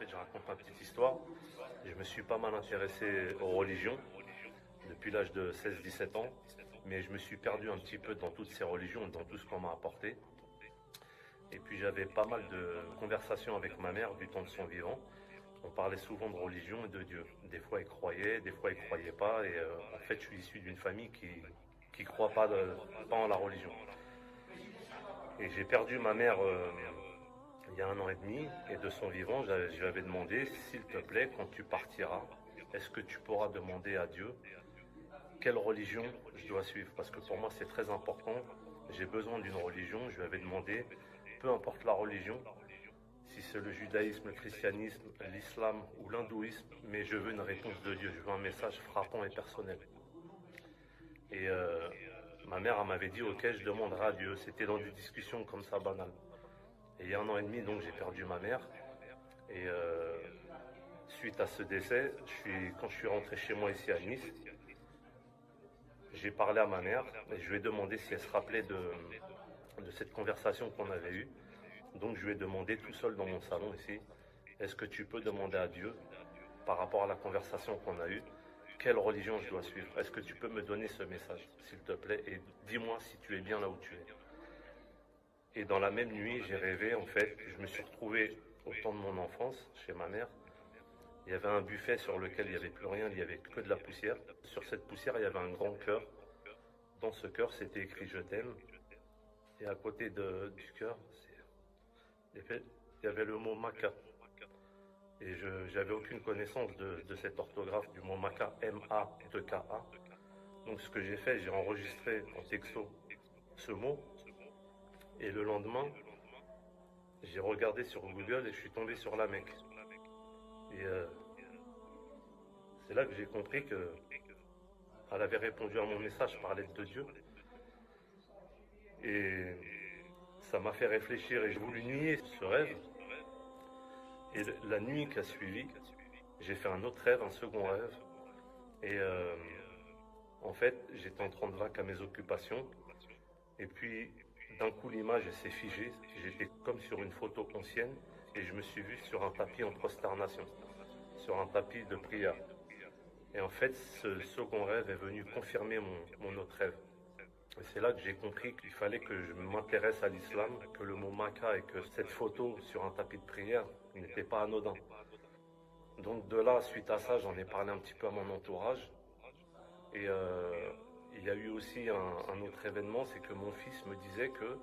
fait, je raconte ma petite histoire. Je me suis pas mal intéressé aux religions depuis l'âge de 16-17 ans, mais je me suis perdu un petit peu dans toutes ces religions, dans tout ce qu'on m'a apporté. Et puis j'avais pas mal de conversations avec ma mère du temps de son vivant. On parlait souvent de religion et de Dieu. Des fois elle croyait, des fois elle croyait pas. Et en fait, je suis issu d'une famille qui croit pas en la religion. Et j'ai perdu ma mère il y a 1 an et demi, et de son vivant, je lui avais demandé, s'il te plaît, quand tu partiras, est-ce que tu pourras demander à Dieu quelle religion je dois suivre? Parce que pour moi, c'est très important. J'ai besoin d'une religion. Je lui avais demandé, peu importe la religion, si c'est le judaïsme, le christianisme, l'islam ou l'hindouisme, mais je veux une réponse de Dieu. Je veux un message frappant et personnel. Et ma mère, elle m'avait dit, ok, je demanderai à Dieu. C'était dans des discussions comme ça banales. Et il y a 1 an et demi, donc, j'ai perdu ma mère. Et suite à ce décès, quand je suis rentré chez moi ici à Nice, j'ai parlé à ma mère et je lui ai demandé si elle se rappelait de cette conversation qu'on avait eue. Donc je lui ai demandé tout seul dans mon salon ici, est-ce que tu peux demander à Dieu, par rapport à la conversation qu'on a eue, quelle religion je dois suivre? Est-ce que tu peux me donner ce message, s'il te plaît, et dis-moi si tu es bien là où tu es. Et dans la même nuit, j'ai rêvé, en fait, je me suis retrouvé au temps de mon enfance, chez ma mère. Il y avait un buffet sur lequel il n'y avait plus rien, il n'y avait que de la poussière. Sur cette poussière, il y avait un grand cœur. Dans ce cœur, c'était écrit je t'aime. Et à côté du cœur, il y avait le mot Maca. Et je n'avais aucune connaissance de cette orthographe du mot Maca, M-A-2-K-A. Donc ce que j'ai fait, j'ai enregistré en texto ce mot. Et le lendemain, j'ai regardé sur Google et je suis tombé sur la Mecque. Et c'est là que j'ai compris qu'elle avait répondu à mon message par l'aide de Dieu. Et ça m'a fait réfléchir et j'ai voulu nier ce rêve. Et la nuit qui a suivi, j'ai fait un autre rêve, un second rêve. Et en fait, j'étais en train de vaquer à mes occupations. Et puis, d'un coup, l'image s'est figée. J'étais comme sur une photo ancienne. Et je me suis vu sur un tapis en prosternation, sur un tapis de prière. Et en fait, ce second rêve est venu confirmer mon autre rêve. Et c'est là que j'ai compris qu'il fallait que je m'intéresse à l'islam, que le mot Maca et que cette photo sur un tapis de prière n'était pas anodin. Donc de là, suite à ça, j'en ai parlé un petit peu à mon entourage. Et il y a eu aussi un autre événement, c'est que mon fils me disait que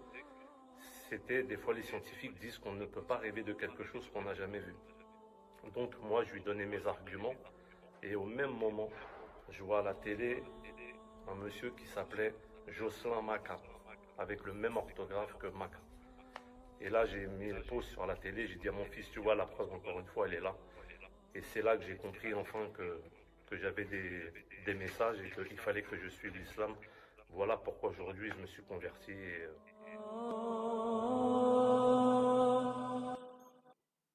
des fois les scientifiques disent qu'on ne peut pas rêver de quelque chose qu'on n'a jamais vu. Donc moi, je lui donnais mes arguments. Et au même moment, je vois à la télé un monsieur qui s'appelait Jocelyn Maca, avec le même orthographe que Maca. Et là, j'ai mis une pause sur la télé, j'ai dit à mon fils, tu vois, la preuve, encore une fois, elle est là. Et c'est là que j'ai compris enfin que j'avais des messages et qu'il fallait que je suive l'islam. Voilà pourquoi aujourd'hui je me suis converti.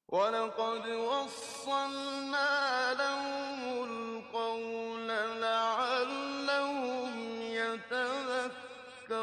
ولقد وصلنا لهم القول لعلهم يتذكرون